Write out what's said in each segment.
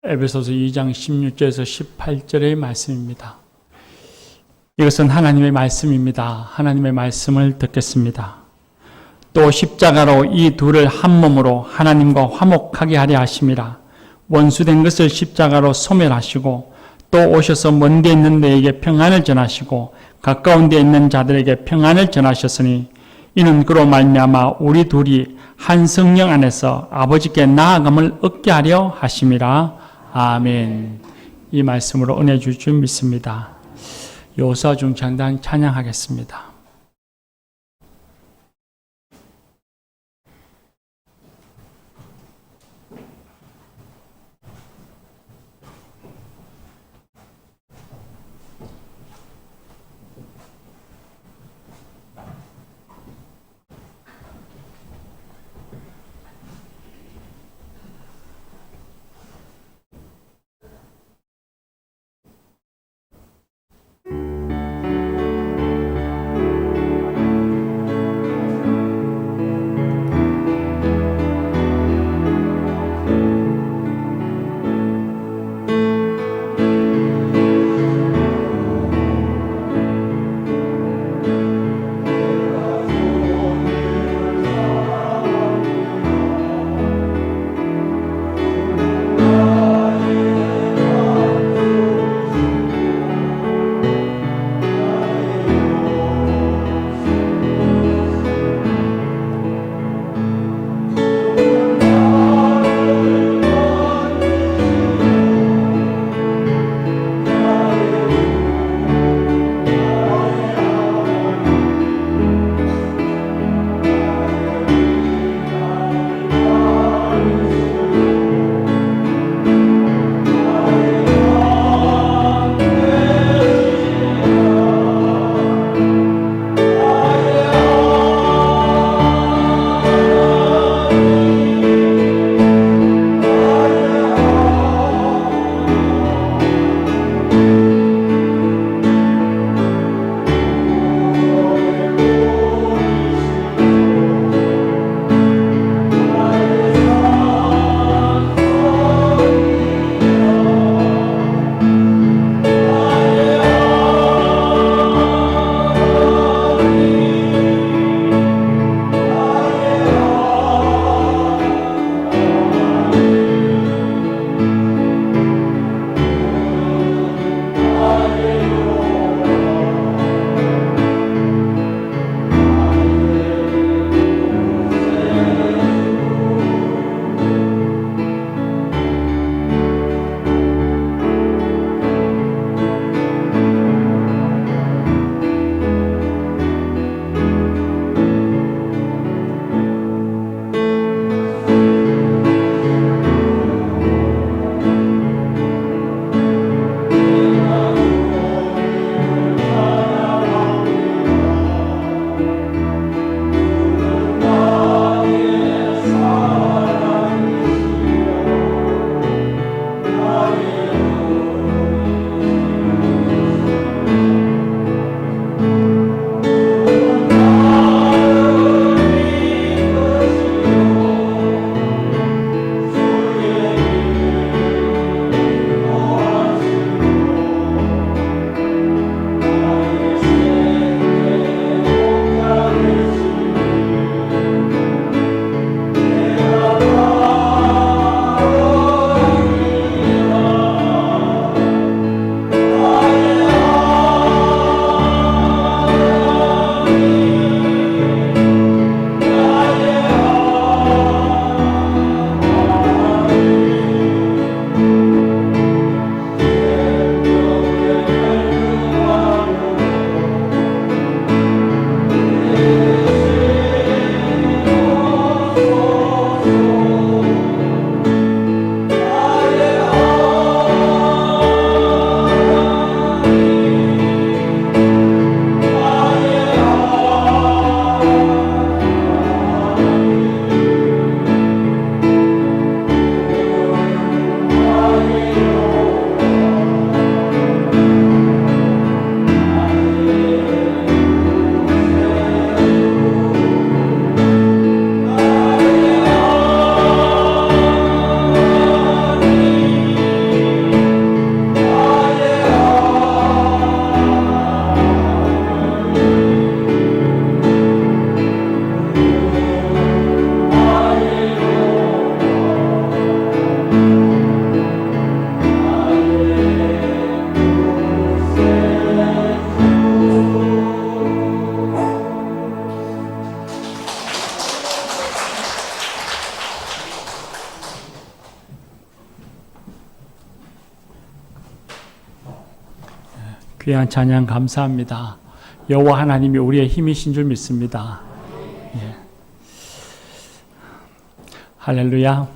에베소서 2장 16절에서 18절의 말씀입니다. 이것은 하나님의 말씀입니다. 하나님의 말씀을 듣겠습니다. 또 십자가로 이 둘을 한 몸으로 하나님과 화목하게 하려 하심이라. 원수된 것을 십자가로 소멸하시고 또 오셔서 먼 데 있는 데에게 평안을 전하시고 가까운 데 있는 자들에게 평안을 전하셨으니 이는 그로 말미암아 우리 둘이 한 성령 안에서 아버지께 나아감을 얻게 하려 하심이라. 아멘. 이 말씀으로 은혜 줄 줄 믿습니다. 요사 중창단 찬양하겠습니다. 귀한 찬양 감사합니다. 여호와 하나님이 우리의 힘이신 줄 믿습니다. 예. 할렐루야.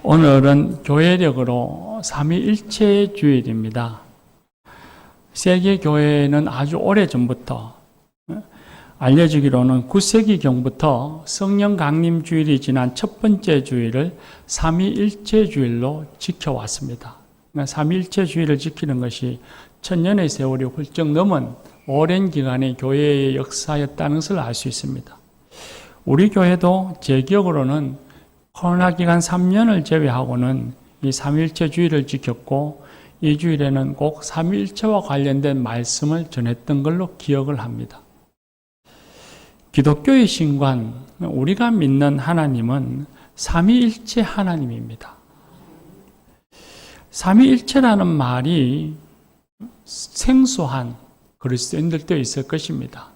오늘은 교회력으로 삼위일체 주일입니다. 세계 교회는 아주 오래전부터 알려지기로는 9세기경부터 성령 강림 주일이 지난 첫 번째 주일을 삼위일체 주일로 지켜왔습니다. 삼위일체 주일을 지키는 것이 천년의 세월이 훌쩍 넘은 오랜 기간의 교회의 역사였다는 것을 알 수 있습니다. 우리 교회도 제 기억으로는 코로나 기간 3년을 제외하고는 이 삼위일체 주일을 지켰고, 이 주일에는 꼭 삼위일체와 관련된 말씀을 전했던 걸로 기억을 합니다. 기독교의 신관, 우리가 믿는 하나님은 삼위일체 하나님입니다. 삼위일체라는 말이 생소한 그리스도인들도 있을 것입니다.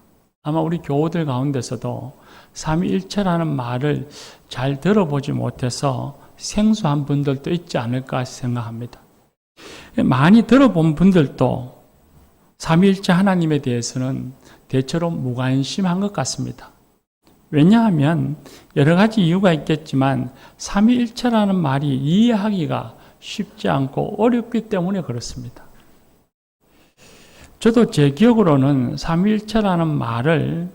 아마 우리 교우들 가운데서도 삼위일체라는 말을 잘 들어보지 못해서 생소한 분들도 있지 않을까 생각합니다. 많이 들어본 분들도 삼위일체 하나님에 대해서는 대체로 무관심한 것 같습니다. 왜냐하면 여러 가지 이유가 있겠지만 삼위일체라는 말이 이해하기가 쉽지 않고 어렵기 때문에 그렇습니다. 저도 제 기억으로는 삼위일체라는 말을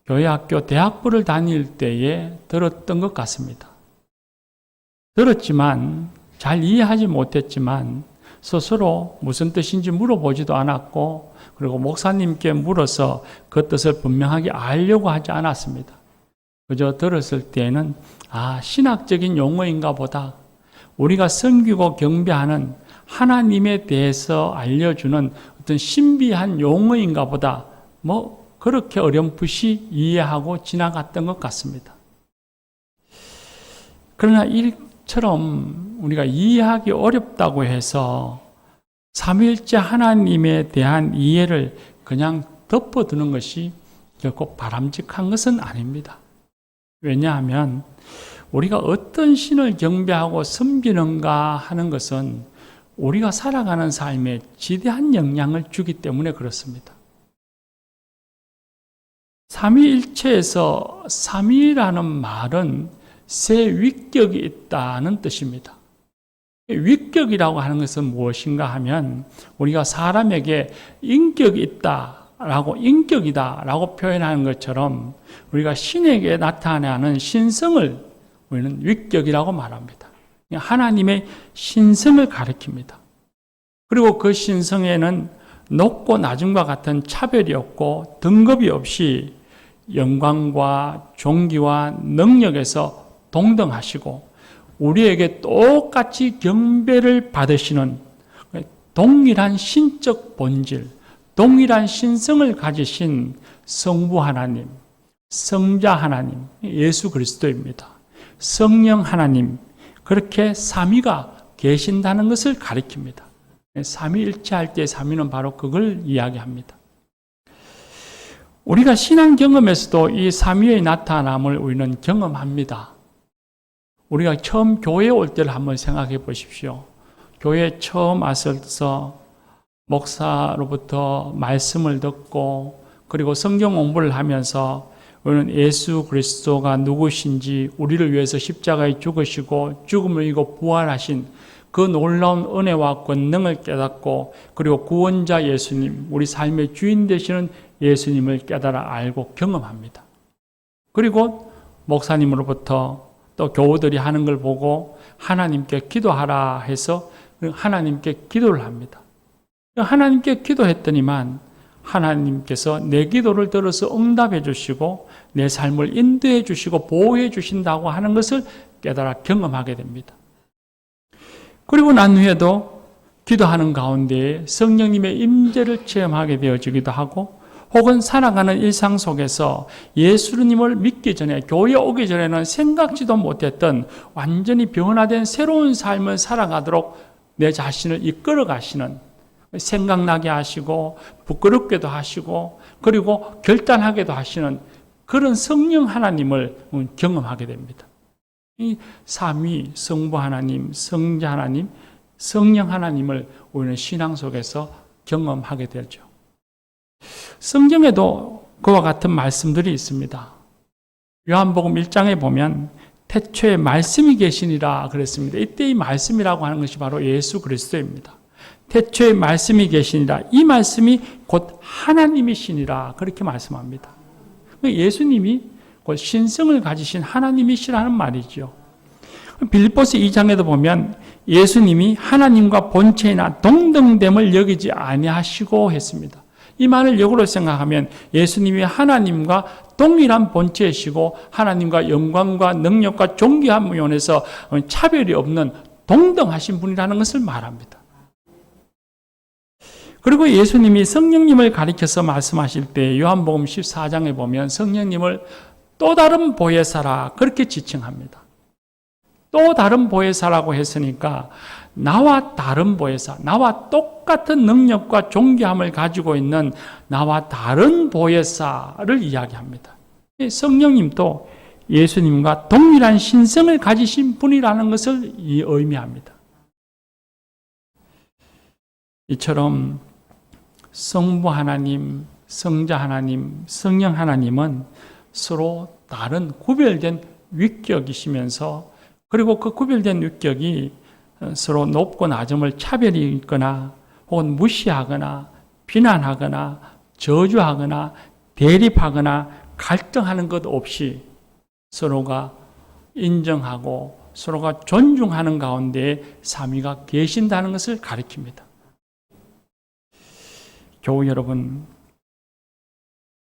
교회학교 대학부를 다닐 때에 들었던 것 같습니다. 들었지만 잘 이해하지 못했지만 스스로 무슨 뜻인지 물어보지도 않았고, 그리고 목사님께 물어서 그 뜻을 분명하게 알려고 하지 않았습니다. 그저 들었을 때에는 신학적인 용어인가 보다, 우리가 섬기고 경배하는 하나님에 대해서 알려주는 어떤 신비한 용어인가 보다, 그렇게 어렴풋이 이해하고 지나갔던 것 같습니다. 그러나 이처럼 우리가 이해하기 어렵다고 해서 삼위일체 하나님에 대한 이해를 그냥 덮어두는 것이 결코 바람직한 것은 아닙니다. 왜냐하면 우리가 어떤 신을 경배하고 섬기는가 하는 것은 우리가 살아가는 삶에 지대한 영향을 주기 때문에 그렇습니다. 삼위일체에서 삼위라는 말은 세 위격이 있다는 뜻입니다. 위격이라고 하는 것은 무엇인가 하면, 우리가 사람에게 인격이 있다라고, 인격이다라고 표현하는 것처럼 우리가 신에게 나타나는 신성을 우리는 위격이라고 말합니다. 하나님의 신성을 가리킵니다. 그리고 그 신성에는 높고 낮음과 같은 차별이 없고 등급이 없이 영광과 존귀와 능력에서 동등하시고 우리에게 똑같이 경배를 받으시는 동일한 신적 본질, 동일한 신성을 가지신 성부 하나님, 성자 하나님, 예수 그리스도입니다. 성령 하나님, 그렇게 삼위가 계신다는 것을 가리킵니다. 삼위일체할 때 삼위는 바로 그걸 이야기합니다. 우리가 신앙 경험에서도 이 삼위의 나타남을 우리는 경험합니다. 우리가 처음 교회에 올 때를 한번 생각해 보십시오. 교회에 처음 와서 목사로부터 말씀을 듣고, 그리고 성경 공부를 하면서 우리는 예수 그리스도가 누구신지, 우리를 위해서 십자가에 죽으시고 죽음을 이기고 부활하신 그 놀라운 은혜와 권능을 깨닫고, 그리고 구원자 예수님, 우리 삶의 주인 되시는 예수님을 깨달아 알고 경험합니다. 그리고 목사님으로부터 또 교우들이 하는 걸 보고 하나님께 기도하라 해서 하나님께 기도를 합니다. 하나님께 기도했더니만 하나님께서 내 기도를 들어서 응답해 주시고 내 삶을 인도해 주시고 보호해 주신다고 하는 것을 깨달아 경험하게 됩니다. 그리고 난 후에도 기도하는 가운데 성령님의 임재를 체험하게 되어지기도 하고, 혹은 살아가는 일상 속에서 예수님을 믿기 전에, 교회에 오기 전에는 생각지도 못했던 완전히 변화된 새로운 삶을 살아가도록 내 자신을 이끌어 가시는, 생각나게 하시고 부끄럽게도 하시고 그리고 결단하게도 하시는 그런 성령 하나님을 경험하게 됩니다. 이 삼위, 성부 하나님, 성자 하나님, 성령 하나님을 우리는 신앙 속에서 경험하게 되죠. 성경에도 그와 같은 말씀들이 있습니다. 요한복음 1장에 보면 태초에 말씀이 계시니라 그랬습니다. 이때 이 말씀이라고 하는 것이 바로 예수 그리스도입니다. 태초에 말씀이 계시니라. 이 말씀이 곧 하나님이시니라 그렇게 말씀합니다. 예수님이 곧 신성을 가지신 하나님이시라는 말이죠. 빌립보서 2장에도 보면 예수님이 하나님과 본체나 동등됨을 여기지 아니하시고 했습니다. 이 말을 역으로 생각하면 예수님이 하나님과 동일한 본체이시고 하나님과 영광과 능력과 존귀한 면에서 차별이 없는 동등하신 분이라는 것을 말합니다. 그리고 예수님이 성령님을 가리켜서 말씀하실 때 요한복음 14장에 보면 성령님을 또 다른 보혜사라 그렇게 지칭합니다. 또 다른 보혜사라고 했으니까 나와 다른 보혜사, 나와 똑같은 능력과 존귀함을 가지고 있는 나와 다른 보혜사를 이야기합니다. 성령님도 예수님과 동일한 신성을 가지신 분이라는 것을 의미합니다. 이처럼 성부 하나님, 성자 하나님, 성령 하나님은 서로 다른 구별된 위격이시면서 그리고 그 구별된 위격이 서로 높고 낮음을 차별이 있거나 혹은 무시하거나 비난하거나 저주하거나 대립하거나 갈등하는 것 없이 서로가 인정하고 서로가 존중하는 가운데 삼위가 계신다는 것을 가리킵니다. 교우 여러분,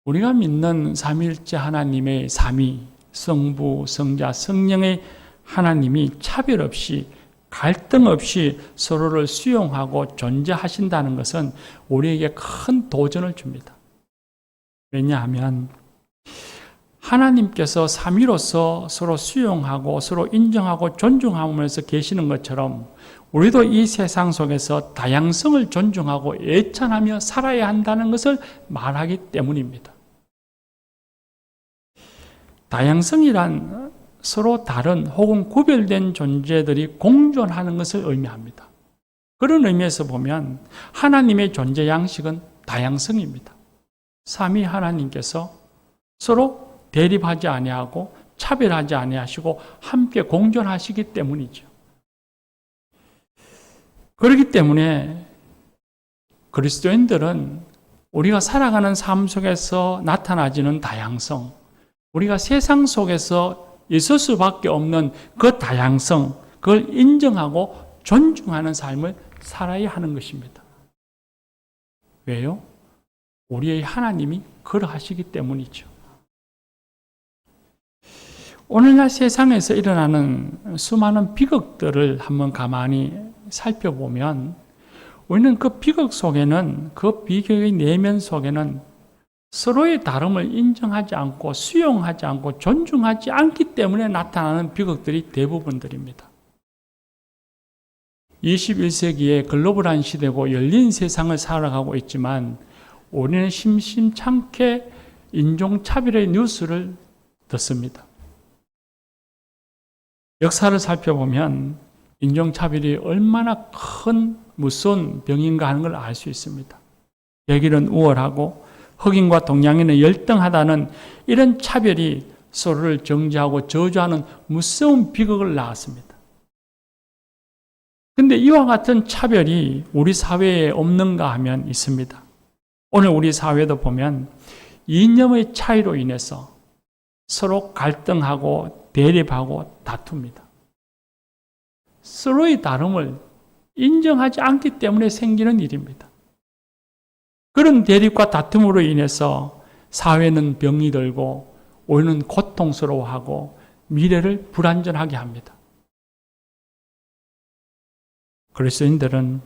우리가 믿는 삼위일체 하나님의 삼위, 성부, 성자, 성령의 하나님이 차별 없이 갈등 없이 서로를 수용하고 존재하신다는 것은 우리에게 큰 도전을 줍니다. 왜냐하면 하나님께서 삼위로서 서로 수용하고 서로 인정하고 존중하면서 계시는 것처럼 우리도 이 세상 속에서 다양성을 존중하고 애찬하며 살아야 한다는 것을 말하기 때문입니다. 다양성이란 서로 다른 혹은 구별된 존재들이 공존하는 것을 의미합니다. 그런 의미에서 보면 하나님의 존재 양식은 다양성입니다. 삼위 하나님께서 서로 대립하지 아니하고 차별하지 아니하시고 함께 공존하시기 때문이죠. 그렇기 때문에 그리스도인들은 우리가 살아가는 삶 속에서 나타나지는 다양성, 우리가 세상 속에서 있을 수밖에 없는 그 다양성, 그걸 인정하고 존중하는 삶을 살아야 하는 것입니다. 왜요? 우리의 하나님이 그러하시기 때문이죠. 오늘날 세상에서 일어나는 수많은 비극들을 한번 가만히 살펴보면 우리는 그 비극 속에는, 그 비극의 내면 속에는 서로의 다름을 인정하지 않고 수용하지 않고 존중하지 않기 때문에 나타나는 비극들이 대부분들입니다. 21세기의 글로벌한 시대고 열린 세상을 살아가고 있지만 우리는 심심찮게 인종차별의 뉴스를 듣습니다. 역사를 살펴보면 인종차별이 얼마나 큰 무서운 병인가 하는 걸 알 수 있습니다. 백인은 우월하고 흑인과 동양인은 열등하다는 이런 차별이 서로를 정죄하고 저주하는 무서운 비극을 낳았습니다. 그런데 이와 같은 차별이 우리 사회에 없는가 하면 있습니다. 오늘 우리 사회도 보면 이념의 차이로 인해서 서로 갈등하고 대립하고 다툽니다. 서로의 다름을 인정하지 않기 때문에 생기는 일입니다. 그런 대립과 다툼으로 인해서 사회는 병이 들고 우리는 고통스러워하고 미래를 불안전하게 합니다. 그리스도인들은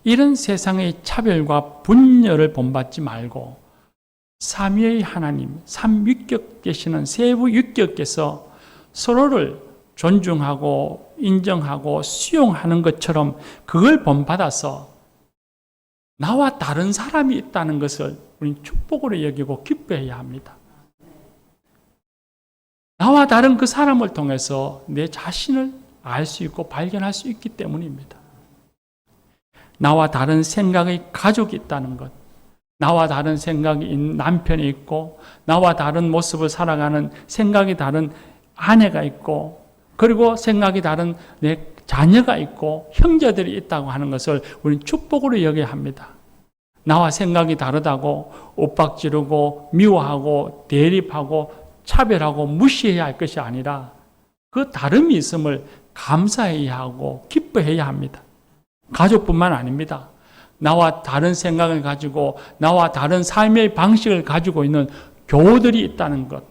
이런 세상의 차별과 분열을 본받지 말고 삼위의 하나님, 삼위격 되시는 세부 위격께서 서로를 존중하고 인정하고 수용하는 것처럼 그걸 본받아서 나와 다른 사람이 있다는 것을 우리는 축복으로 여기고 기뻐해야 합니다. 나와 다른 그 사람을 통해서 내 자신을 알 수 있고 발견할 수 있기 때문입니다. 나와 다른 생각의 가족이 있다는 것, 나와 다른 생각이 있는 남편이 있고, 나와 다른 모습을 살아가는 생각이 다른 아내가 있고, 그리고 생각이 다른 내 자녀가 있고, 형제들이 있다고 하는 것을 우리는 축복으로 여겨야 합니다. 나와 생각이 다르다고 엇박지르고 미워하고 대립하고 차별하고 무시해야 할 것이 아니라 그 다름이 있음을 감사해야 하고 기뻐해야 합니다. 가족뿐만 아닙니다. 나와 다른 생각을 가지고 나와 다른 삶의 방식을 가지고 있는 교우들이 있다는 것,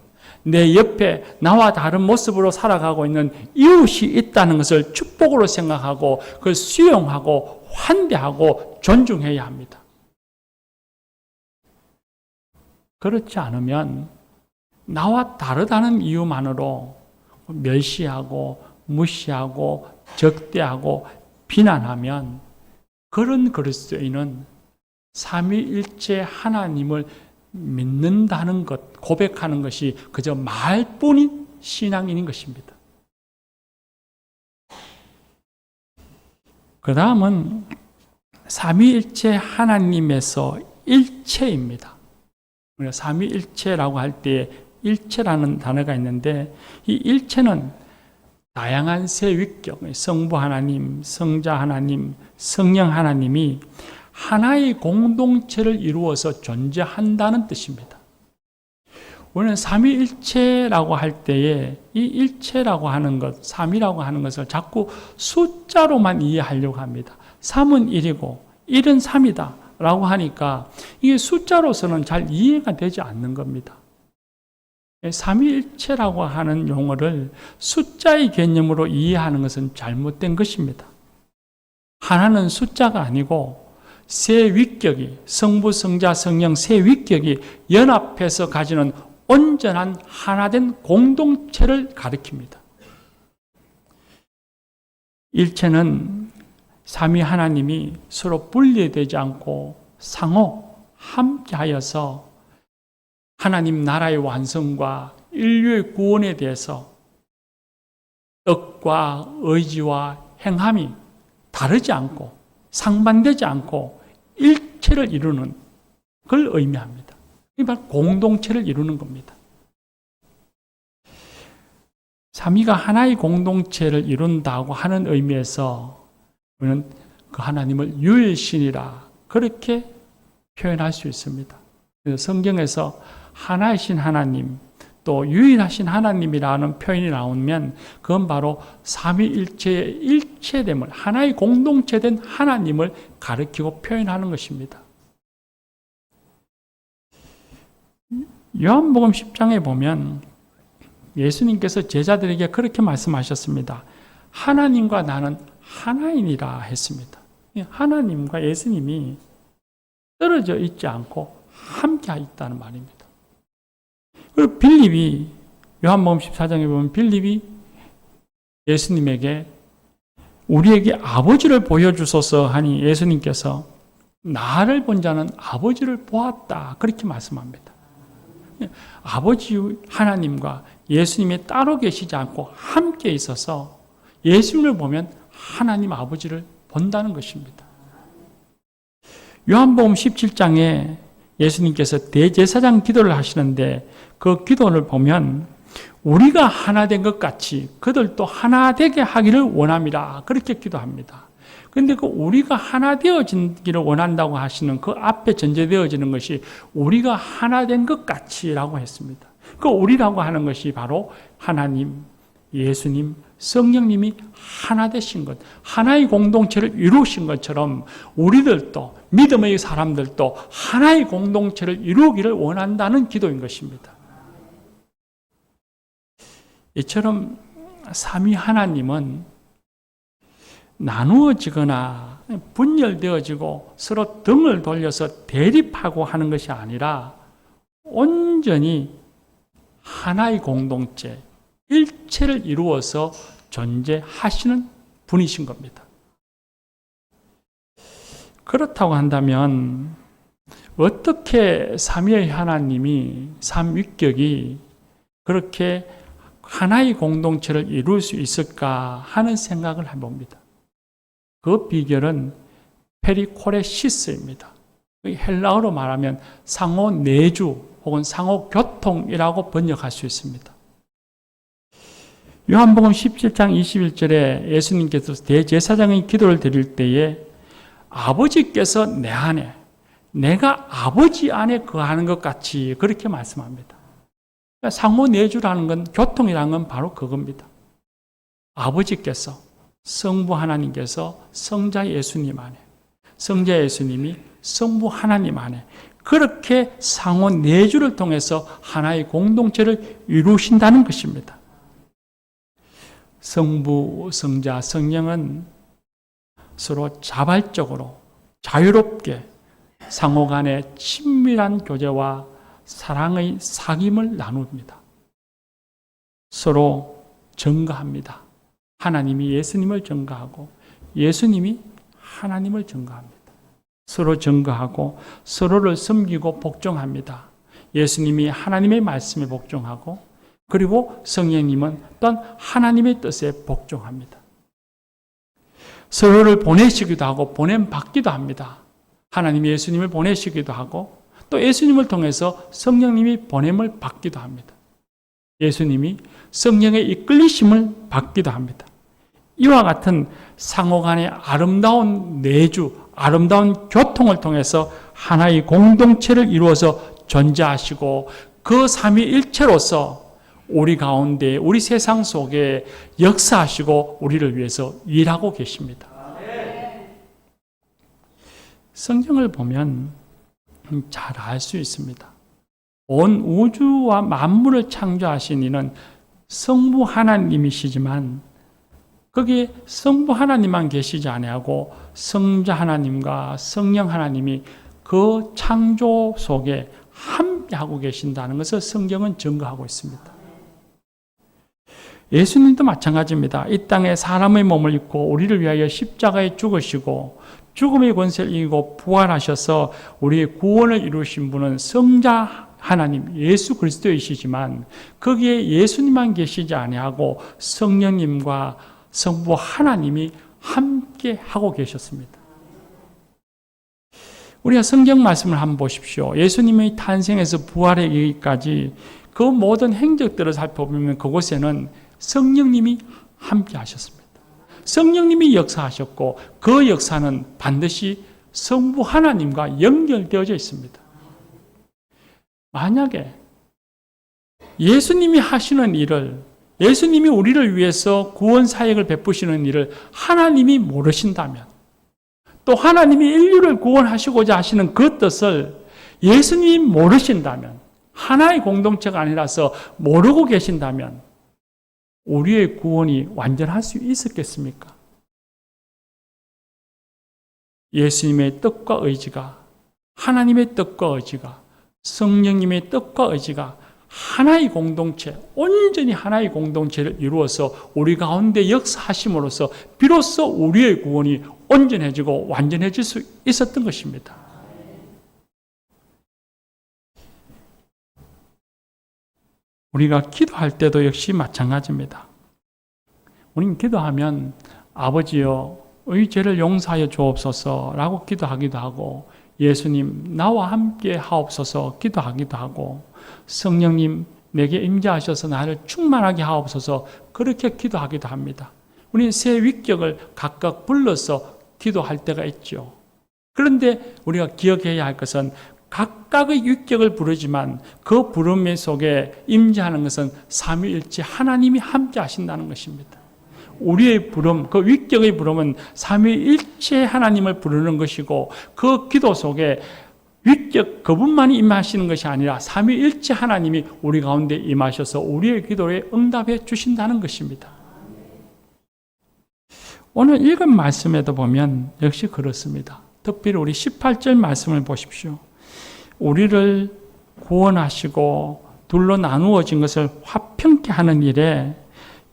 내 옆에 나와 다른 모습으로 살아가고 있는 이웃이 있다는 것을 축복으로 생각하고 그걸 수용하고 환대하고 존중해야 합니다. 그렇지 않으면 나와 다르다는 이유만으로 멸시하고 무시하고 적대하고 비난하면 그런 그리스도인은 삼위일체 하나님을 믿는다는 것, 고백하는 것이 그저 말뿐인 신앙인인 것입니다. 그 다음은 삼위일체 하나님에서 일체입니다. 우리가 삼위일체라고 할 때 일체라는 단어가 있는데 이 일체는 다양한 세 위격, 성부 하나님, 성자 하나님, 성령 하나님이 하나의 공동체를 이루어서 존재한다는 뜻입니다. 우리는 삼위일체라고 할 때에 이 일체라고 하는 것, 삼이라고 하는 것을 자꾸 숫자로만 이해하려고 합니다. 3은 1이고 1은 3이다 라고 하니까 이게 숫자로서는 잘 이해가 되지 않는 겁니다. 삼위일체라고 하는 용어를 숫자의 개념으로 이해하는 것은 잘못된 것입니다. 하나는 숫자가 아니고 세 위격이, 성부, 성자, 성령 세 위격이 연합해서 가지는 온전한 하나된 공동체를 가리킵니다. 일체는 삼위 하나님이 서로 분리되지 않고 상호 함께하여서 하나님 나라의 완성과 인류의 구원에 대해서 뜻과 의지와 행함이 다르지 않고 상반되지 않고 일체를 이루는 걸 의미합니다. 이 바로 공동체를 이루는 겁니다. 삼위가 하나의 공동체를 이룬다고 하는 의미에서 우리는 그 하나님을 유일신이라 그렇게 표현할 수 있습니다. 그래서 성경에서 하나이신 하나님, 또 유일하신 하나님이라는 표현이 나오면 그건 바로 삼위일체의 일체됨을, 하나의 공동체된 하나님을 가리키고 표현하는 것입니다. 요한복음 10장에 보면 예수님께서 제자들에게 그렇게 말씀하셨습니다. 하나님과 나는 하나이니라 했습니다. 하나님과 예수님이 떨어져 있지 않고 함께 있다는 말입니다. 그리고 빌립이 요한복음 14장에 보면 빌립이 예수님에게 우리에게 아버지를 보여주소서 하니 예수님께서 나를 본 자는 아버지를 보았다 그렇게 말씀합니다. 아버지 하나님과 예수님이 따로 계시지 않고 함께 있어서 예수님을 보면 하나님 아버지를 본다는 것입니다. 요한복음 17장에 예수님께서 대제사장 기도를 하시는데 그 기도를 보면 우리가 하나 된 것 같이 그들도 하나 되게 하기를 원함이라 그렇게 기도합니다. 그런데 그 우리가 하나 되어지기를 원한다고 하시는 그 앞에 전제되어지는 것이 우리가 하나 된 것 같이라고 했습니다. 그 우리라고 하는 것이 바로 하나님, 예수님, 성령님이 하나 되신 것, 하나의 공동체를 이루신 것처럼 우리들도 믿음의 사람들도 하나의 공동체를 이루기를 원한다는 기도인 것입니다. 이처럼 삼위 하나님은 나누어지거나 분열되어지고 서로 등을 돌려서 대립하고 하는 것이 아니라 온전히 하나의 공동체, 일체를 이루어서 존재하시는 분이신 겁니다. 그렇다고 한다면 어떻게 삼위의 하나님이 삼위격이 그렇게 하나의 공동체를 이룰 수 있을까 하는 생각을 해봅니다. 그 비결은 페리코레시스입니다. 헬라어로 말하면 상호 내주 혹은 상호 교통이라고 번역할 수 있습니다. 요한복음 17장 21절에 예수님께서 대제사장의 기도를 드릴 때에 아버지께서 내 안에, 내가 아버지 안에 거하는 것 같이 그렇게 말씀합니다. 그러니까 상호 내주라는 건, 교통이라는 건 바로 그겁니다. 아버지께서, 성부 하나님께서 성자 예수님 안에, 성자 예수님이 성부 하나님 안에 그렇게 상호 내주를 통해서 하나의 공동체를 이루신다는 것입니다. 성부, 성자, 성령은 서로 자발적으로 자유롭게 상호 간의 친밀한 교제와 사랑의 사귐을 나눕니다. 서로 증거합니다. 하나님이 예수님을 증거하고 예수님이 하나님을 증거합니다. 서로 증거하고 서로를 섬기고 복종합니다. 예수님이 하나님의 말씀에 복종하고 그리고 성령님은 또한 하나님의 뜻에 복종합니다. 서로를 보내시기도 하고 보냄받기도 합니다. 하나님이 예수님을 보내시기도 하고 또 예수님을 통해서 성령님이 보냄을 받기도 합니다. 예수님이 성령의 이끌리심을 받기도 합니다. 이와 같은 상호 간의 아름다운 내주, 아름다운 교통을 통해서 하나의 공동체를 이루어서 존재하시고 그 삼위일체로서 우리 가운데, 우리 세상 속에 역사하시고 우리를 위해서 일하고 계십니다. 성경을 보면 잘 알 수 있습니다. 온 우주와 만물을 창조하신 이는 성부 하나님이시지만 거기에 성부 하나님만 계시지 아니하고 성자 하나님과 성령 하나님이 그 창조 속에 함께하고 계신다는 것을 성경은 증거하고 있습니다. 예수님도 마찬가지입니다. 이 땅에 사람의 몸을 입고 우리를 위하여 십자가에 죽으시고 죽음의 권세를 이기고 부활하셔서 우리의 구원을 이루신 분은 성자 하나님 예수 그리스도이시지만 거기에 예수님만 계시지 아니하고 성령님과 성부 하나님이 함께 하고 계셨습니다. 우리가 성경 말씀을 한번 보십시오. 예수님의 탄생에서 부활에 이르기까지 그 모든 행적들을 살펴보면 그곳에는 성령님이 함께 하셨습니다. 성령님이 역사하셨고 그 역사는 반드시 성부 하나님과 연결되어져 있습니다. 만약에 예수님이 하시는 일을, 예수님이 우리를 위해서 구원 사역을 베푸시는 일을 하나님이 모르신다면, 또 하나님이 인류를 구원하시고자 하시는 그 뜻을 예수님이 모르신다면, 하나의 공동체가 아니라서 모르고 계신다면 우리의 구원이 완전할 수 있었겠습니까? 예수님의 뜻과 의지가, 하나님의 뜻과 의지가, 성령님의 뜻과 의지가 하나의 공동체, 온전히 하나의 공동체를 이루어서 우리 가운데 역사하심으로써 비로소 우리의 구원이 온전해지고 완전해질 수 있었던 것입니다. 우리가 기도할 때도 역시 마찬가지입니다. 우리는 기도하면 아버지여 의 죄를 용서하여 주옵소서라고 기도하기도 하고 예수님 나와 함께 하옵소서 기도하기도 하고 성령님 내게 임재하셔서 나를 충만하게 하옵소서 그렇게 기도하기도 합니다. 우리는 새 위격을 각각 불러서 기도할 때가 있죠. 그런데 우리가 기억해야 할 것은 각각의 위격을 부르지만 그 부름 속에 임재하는 것은 삼위일체 하나님이 함께 하신다는 것입니다. 우리의 부름, 그 위격의 부름은 삼위일체 하나님을 부르는 것이고 그 기도 속에 위격 그분만이 임하시는 것이 아니라 삼위일체 하나님이 우리 가운데 임하셔서 우리의 기도에 응답해 주신다는 것입니다. 오늘 읽은 말씀에도 보면 역시 그렇습니다. 특별히 우리 18절 말씀을 보십시오. 우리를 구원하시고 둘로 나누어진 것을 화평케 하는 일에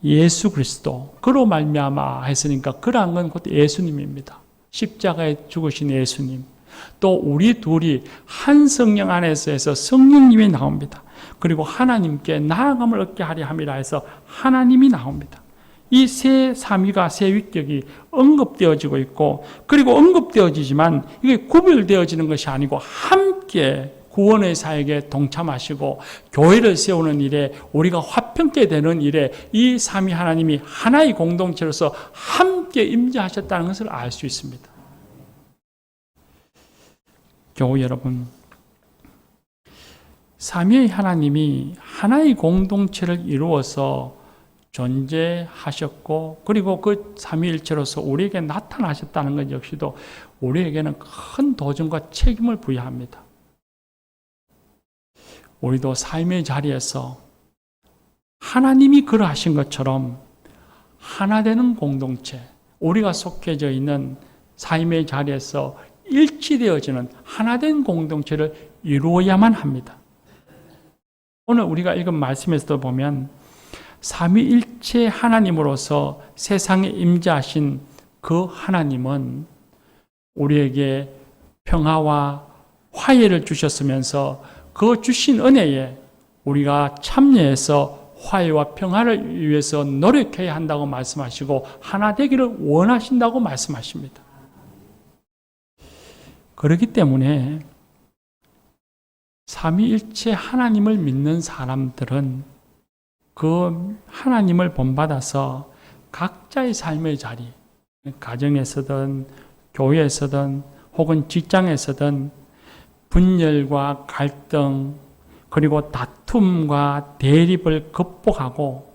예수 그리스도 그로 말미암아 했으니까 그러한 건 곧 예수님입니다. 십자가에 죽으신 예수님. 또 우리 둘이 한 성령 안에서 해서 성령님이 나옵니다. 그리고 하나님께 나아감을 얻게 하려 함이라 해서 하나님이 나옵니다. 이 세 삼위가 세 위격이 언급되어지고 있고, 그리고 언급되어지지만 이게 구별되어지는 것이 아니고 함께 구원의 사역에 동참하시고 교회를 세우는 일에, 우리가 화평케 되는 일에 이 삼위 하나님이 하나의 공동체로서 함께 임재하셨다는 것을 알 수 있습니다. 교우 여러분, 삼위의 하나님이 하나의 공동체를 이루어서 존재하셨고, 그리고 그 삼위일체로서 우리에게 나타나셨다는 것 역시도 우리에게는 큰 도전과 책임을 부여합니다. 우리도 삶의 자리에서 하나님이 그러하신 것처럼 하나 되는 공동체, 우리가 속해져 있는 삶의 자리에서 일치되어지는 하나된 공동체를 이루어야만 합니다. 오늘 우리가 읽은 말씀에서도 보면 삼위일체 하나님으로서 세상에 임재하신 그 하나님은 우리에게 평화와 화해를 주셨으면서 그 주신 은혜에 우리가 참여해서 화해와 평화를 위해서 노력해야 한다고 말씀하시고 하나 되기를 원하신다고 말씀하십니다. 그렇기 때문에 삼위일체 하나님을 믿는 사람들은 그 하나님을 본받아서 각자의 삶의 자리, 가정에서든 교회에서든 혹은 직장에서든 분열과 갈등, 그리고 다툼과 대립을 극복하고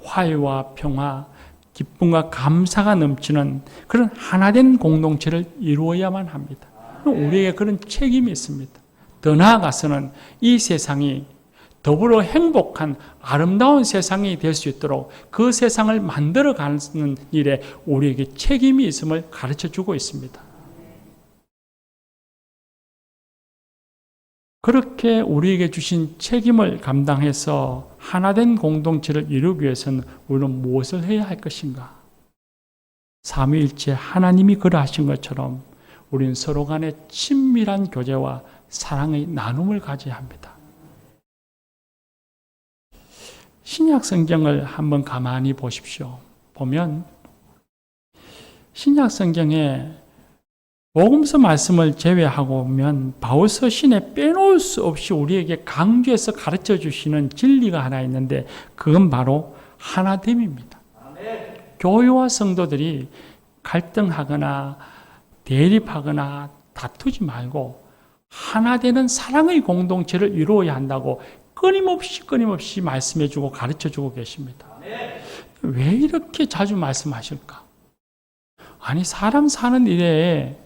화해와 평화, 기쁨과 감사가 넘치는 그런 하나된 공동체를 이루어야만 합니다. 우리에게 그런 책임이 있습니다. 더 나아가서는 이 세상이 더불어 행복한 아름다운 세상이 될 수 있도록 그 세상을 만들어가는 일에 우리에게 책임이 있음을 가르쳐주고 있습니다. 그렇게 우리에게 주신 책임을 감당해서 하나된 공동체를 이루기 위해서는 우리는 무엇을 해야 할 것인가? 삼위일체 하나님이 그러하신 것처럼 우리는 서로 간에 친밀한 교제와 사랑의 나눔을 가져야 합니다. 신약 성경을 한번 가만히 보십시오. 보면 신약 성경에 복음서 말씀을 제외하고 보면 바울서 신에 빼놓을 수 없이 우리에게 강조해서 가르쳐 주시는 진리가 하나 있는데 그건 바로 하나됨입니다. 교회와 성도들이 갈등하거나 대립하거나 다투지 말고 하나 되는 사랑의 공동체를 이루어야 한다고 끊임없이 말씀해주고 가르쳐주고 계십니다. 왜 이렇게 자주 말씀하실까? 아니, 사람 사는 일에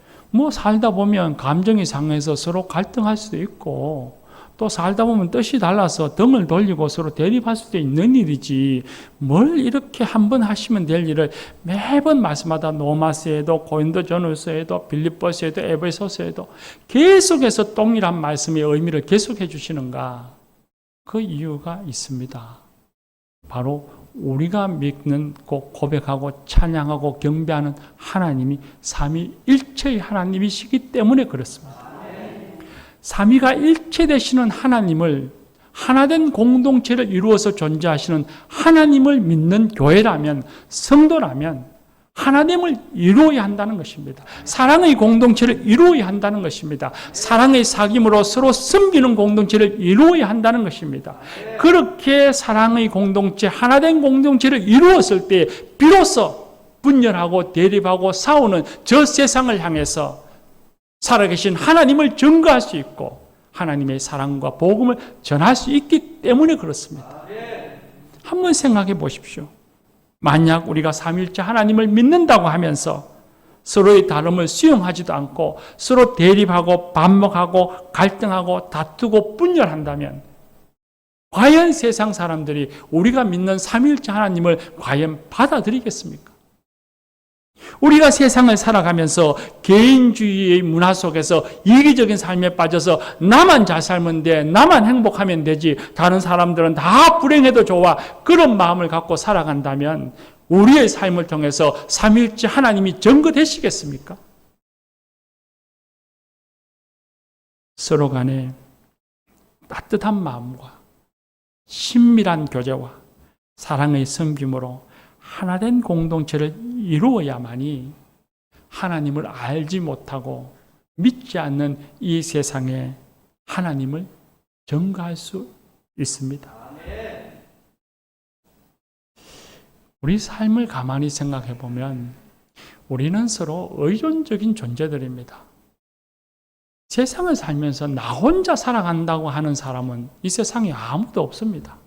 살다 보면 감정이 상해서 서로 갈등할 수도 있고, 또 살다 보면 뜻이 달라서 등을 돌리고 서로 대립할 수도 있는 일이지, 뭘 이렇게 한 번 하시면 될 일을 매번 말씀하다 로마서에도 고린도전후서에도 빌립보서에도 에베소서에도 계속해서 동일한 말씀의 의미를 계속해 주시는가? 그 이유가 있습니다. 바로 우리가 믿고 고백하고 찬양하고 경배하는 하나님이 삼위일체의 하나님이시기 때문에 그렇습니다. 삼위가 일체되시는 하나님을, 하나된 공동체를 이루어서 존재하시는 하나님을 믿는 교회라면, 성도라면 하나됨을 이루어야 한다는 것입니다. 사랑의 공동체를 이루어야 한다는 것입니다. 사랑의 사귐으로 서로 섬기는 공동체를 이루어야 한다는 것입니다. 그렇게 사랑의 공동체, 하나된 공동체를 이루었을 때 비로소 분열하고 대립하고 싸우는 저 세상을 향해서 살아계신 하나님을 증거할 수 있고 하나님의 사랑과 복음을 전할 수 있기 때문에 그렇습니다. 한번 생각해 보십시오. 만약 우리가 삼위일체 하나님을 믿는다고 하면서 서로의 다름을 수용하지도 않고 서로 대립하고 반목하고 갈등하고 다투고 분열한다면 과연 세상 사람들이 우리가 믿는 삼위일체 하나님을 과연 받아들이겠습니까? 우리가 세상을 살아가면서 개인주의의 문화 속에서 이기적인 삶에 빠져서 나만 잘 살면 돼, 나만 행복하면 되지, 다른 사람들은 다 불행해도 좋아, 그런 마음을 갖고 살아간다면 우리의 삶을 통해서 삼위일체 하나님이 증거되시겠습니까? 서로 간에 따뜻한 마음과 친밀한 교제와 사랑의 섬김으로 하나된 공동체를 이루어야만이 하나님을 알지 못하고 믿지 않는 이 세상에 하나님을 전가할 수 있습니다. 우리 삶을 가만히 생각해 보면 우리는 서로 의존적인 존재들입니다. 세상을 살면서 나 혼자 살아간다고 하는 사람은 이 세상에 아무도 없습니다.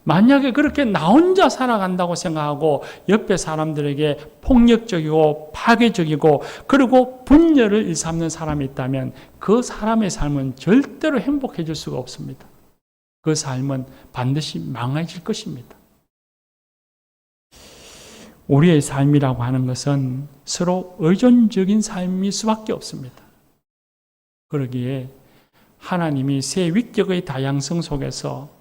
만약에 그렇게 나 혼자 살아간다고 생각하고 옆에 사람들에게 폭력적이고 파괴적이고 그리고 분열을 일삼는 사람이 있다면 그 사람의 삶은 절대로 행복해질 수가 없습니다. 그 삶은 반드시 망해질 것입니다. 우리의 삶이라고 하는 것은 서로 의존적인 삶일 수밖에 없습니다. 그러기에 하나님이 새 위격의 다양성 속에서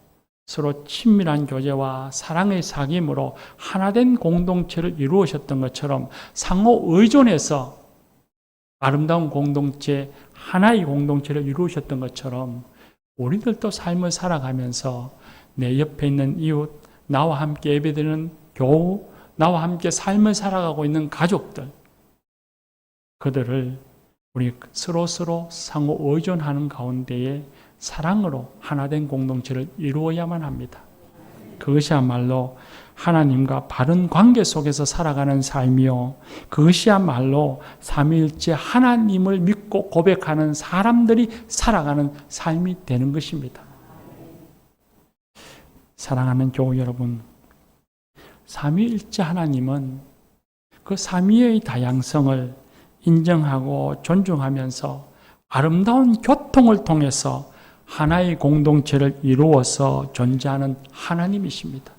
서로 친밀한 교제와 사랑의 사귐으로 하나된 공동체를 이루으셨던 것처럼 상호 의존해서 아름다운 공동체, 하나의 공동체를 이루으셨던 것처럼 우리들도 삶을 살아가면서 내 옆에 있는 이웃, 나와 함께 예배드리는 교우, 나와 함께 삶을 살아가고 있는 가족들, 그들을 우리 서로 상호 의존하는 가운데에 사랑으로 하나된 공동체를 이루어야만 합니다. 그것이야말로 하나님과 바른 관계 속에서 살아가는 삶이요, 그것이야말로 삼위일체 하나님을 믿고 고백하는 사람들이 살아가는 삶이 되는 것입니다. 사랑하는 교우 여러분, 삼위일체 하나님은 그 삼위의 다양성을 인정하고 존중하면서 아름다운 교통을 통해서 하나의 공동체를 이루어서 존재하는 하나님이십니다.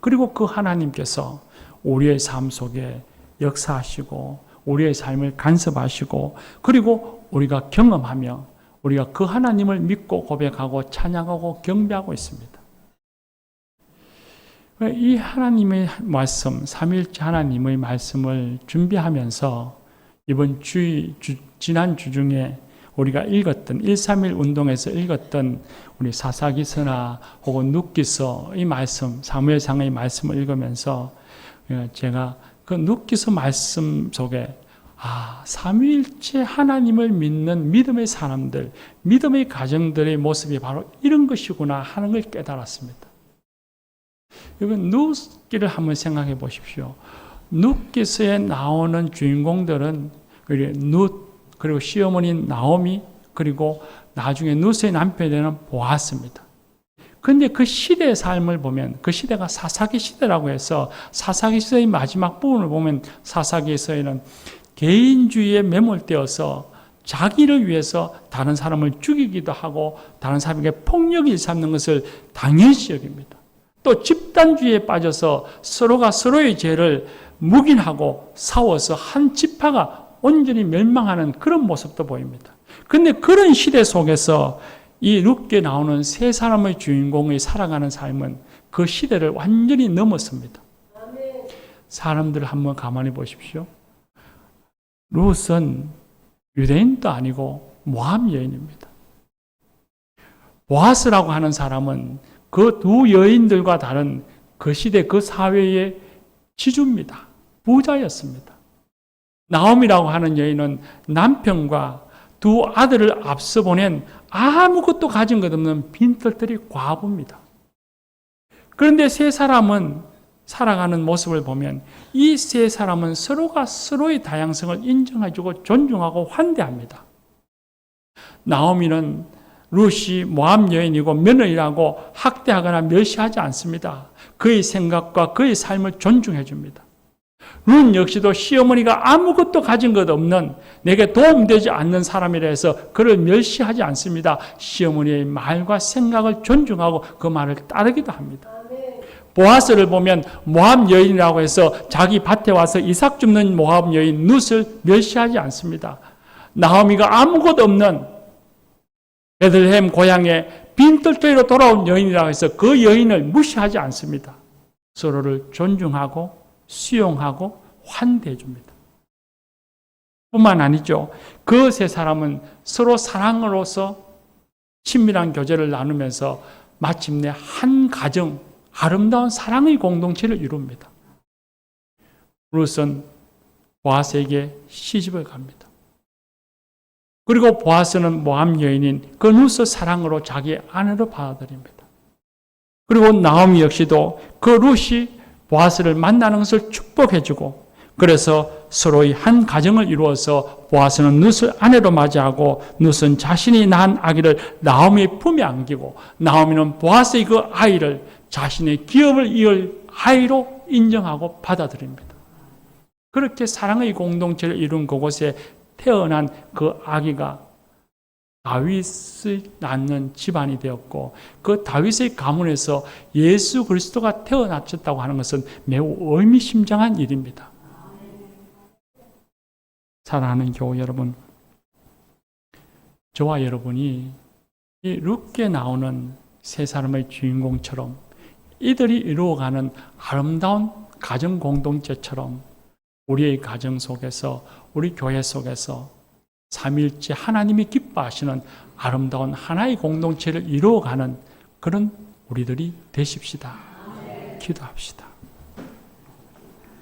그리고 그 하나님께서 우리의 삶 속에 역사하시고 우리의 삶을 간섭하시고 그리고 우리가 경험하며 우리가 그 하나님을 믿고 고백하고 찬양하고 경배하고 있습니다. 이 하나님의 말씀, 삼위일체 하나님의 말씀을 준비하면서 이번 지난 주 중에 우리가 읽었던 131 운동에서 읽었던 우리 사사기서나 혹은 룻기서 이 말씀, 사무엘상의 말씀을 읽으면서 제가 그 룻기서 말씀 속에 삼위일체 하나님을 믿는 믿음의 사람들, 믿음의 가정들의 모습이 바로 이런 것이구나 하는 걸 깨달았습니다. 이건 룻기를 한번 생각해 보십시오. 룻기서에 나오는 주인공들은 룻, 그리고 시어머니인 나오미, 그리고 나중에 룻의 남편이 되는 보아스입니다. 그런데 그 시대의 삶을 보면 그 시대가 사사기 시대라고 해서 사사기 시대의 마지막 부분을 보면 사사기에서는 개인주의에 매몰되어서 자기를 위해서 다른 사람을 죽이기도 하고 다른 사람에게 폭력을 일삼는 것을 당연시 여깁니다. 또 집단주의에 빠져서 서로가 서로의 죄를 묵인하고 싸워서 한 지파가 온전히 멸망하는 그런 모습도 보입니다. 그런데 그런 시대 속에서 이 룻기에 나오는 세 사람의 주인공이 살아가는 삶은 그 시대를 완전히 넘었습니다. 사람들을 한번 가만히 보십시오. 룻은 유대인도 아니고 모압 여인입니다. 보아스라고 하는 사람은 그 두 여인들과 다른 그 시대 그 사회의 지주입니다. 부자였습니다. 나오미라고 하는 여인은 남편과 두 아들을 앞서 보낸 아무것도 가진 것 없는 빈털터리 과부입니다. 그런데 세 사람은 살아가는 모습을 보면 이 세 사람은 서로가 서로의 다양성을 인정해주고 존중하고 환대합니다. 나오미는 룻이 모압 여인이고 며느리라고 학대하거나 멸시하지 않습니다. 그의 생각과 그의 삶을 존중해 줍니다. 룻 역시도 시어머니가 아무것도 가진 것 없는 내게 도움되지 않는 사람이라 해서 그를 멸시하지 않습니다. 시어머니의 말과 생각을 존중하고 그 말을 따르기도 합니다. 보아스를 보면 모압 여인이라고 해서 자기 밭에 와서 이삭 줍는 모압 여인 룻을 멸시하지 않습니다. 나오미가 아무것도 없는 베들레헴 고향에 빈털터리로 돌아온 여인이라고 해서 그 여인을 무시하지 않습니다. 서로를 존중하고 수용하고 환대해 줍니다. 뿐만 아니죠. 그 세 사람은 서로 사랑으로서 친밀한 교제를 나누면서 마침내 한 가정, 아름다운 사랑의 공동체를 이룹니다. 룻은 보아스에게 시집을 갑니다. 그리고 보아스는 모압 여인인 그 룻의 사랑으로 자기 아내로 받아들입니다. 그리고 나오미 역시도 그 룻이 보아스를 만나는 것을 축복해주고, 그래서 서로의 한 가정을 이루어서 보아스는 룻을 아내로 맞이하고 룻은 자신이 낳은 아기를 나오미의 품에 안기고, 나오미는 보아스의 그 아이를 자신의 기업을 이을 아이로 인정하고 받아들입니다. 그렇게 사랑의 공동체를 이룬 그곳에 태어난 그 아기가 다윗을 낳는 집안이 되었고, 그 다윗의 가문에서 예수 그리스도가 태어났다고 하는 것은 매우 의미심장한 일입니다. 사랑하는 교우 여러분, 저와 여러분이 이 룻게 나오는 세 사람의 주인공처럼 이들이 이루어가는 아름다운 가정 공동체처럼 우리의 가정 속에서, 우리 교회 속에서 삼위일체 하나님이 기뻐하시는 아름다운 하나의 공동체를 이루어가는 그런 우리들이 되십시다. 기도합시다.